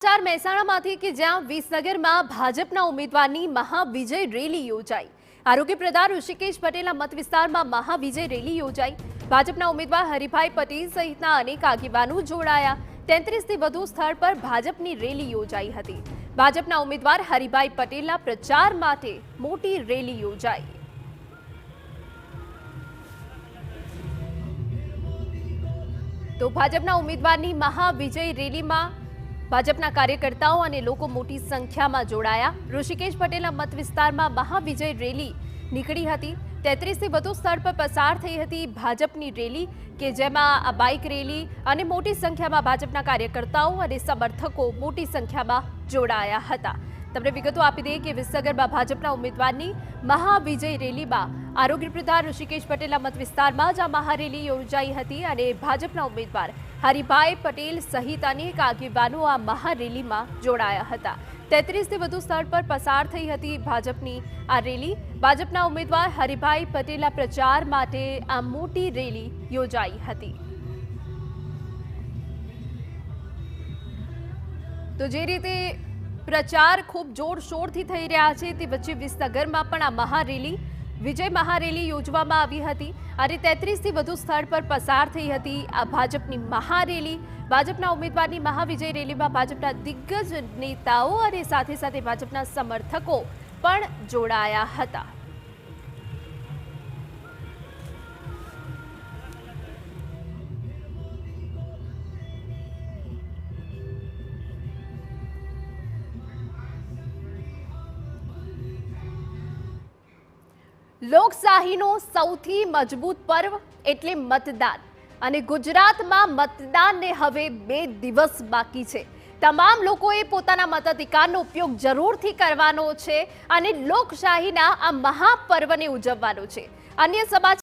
ચાર મહેસાણામાંથી કે જ્યાં વિસનગરમાં ભાજપના ઉમેદવારની મહાવિજય રેલી યોજાઈ। આરોગ્ય પ્રધાન ઋષિકેશ પટેલના મત વિસ્તારમાં મહાવિજય રેલી યોજાઈ। ભાજપના ઉમેદવાર હરિભાઈ પટેલ સહિતના અનેક આગેવાનો જોડાયા। 33 થી વધુ સ્થળ પર ભાજપની રેલી યોજાઈ હતી। ભાજપના ઉમેદવાર હરિભાઈ પટેલના પ્રચાર માટે મોટી રેલી યોજાઈ। તો ભાજપના ઉમેદવારની મહાવિજય રેલીમાં ભાજપના કાર્યકર્તાઓ અને લોકો મોટી સંખ્યામાં જોડાયા। ઋષિકેશ પટેલના મત વિસ્તારમાં મહાવિજય રેલી નીકળી હતી। 33 થી વધુ સ્થળ પર પસાર થઈ હતી ભાજપની રેલી કે જેમાં આ બાઇક રેલી અને મોટી સંખ્યામાં ભાજપના કાર્યકર્તાઓ અને સમર્થકો મોટી સંખ્યામાં જોડાયા હતા। તમને વિગતો આપી દઈએ કે વિસનગરમાં ભાજપના ઉમેદવારની મહાવિજય રેલીમાં આરોગ્ય પ્રધાન ઋષિકેશ પટેલના મત વિસ્તારમાં જ આ મહારેલી યોજાઈ હતી અને ભાજપના ઉમેદવાર હરિભાઈ પટેલ સહિત અનેક આગેવાનો આ મહારેલીમાં જોડાયા હતા। 33 થી વધુ સ્થળ પર પસાર થઈ હતી ભાજપની આ રેલી। ભાજપના ઉમેદવાર હરિભાઈ પટેલના પ્રચાર માટે આ મોટી રેલી યોજાઈ હતી। તો જે રીતે પ્રચાર ખૂબ જોરશોરથી થઈ રહ્યા છે તે વચ્ચે વિસનગરમાં પણ આ મહારેલી વિજય મહારેલી યોજવામાં આવી હતી અને 33 થી વધુ સ્થળ પર પસાર થઈ હતી આ ભાજપની મહારેલી। ભાજપના ઉમેદવારની મહાવિજય રેલીમાં ભાજપના દિગ્ગજ નેતાઓ અને સાથે સાથે ભાજપના સમર્થકો પણ જોડાયા હતા। લોકશાહીનો સૌથી મજબૂત પર્વ એટલે મતદાન અને ગુજરાતમાં મતદાનને હવે 2 દિવસ બાકી છે। તમામ લોકોએ પોતાના મતાધિકારનો ઉપયોગ જરૂરથી કરવાનો છે અને લોકશાહીના આ મહાપર્વને ઉજવવાનો છે। અન્ય સમાચાર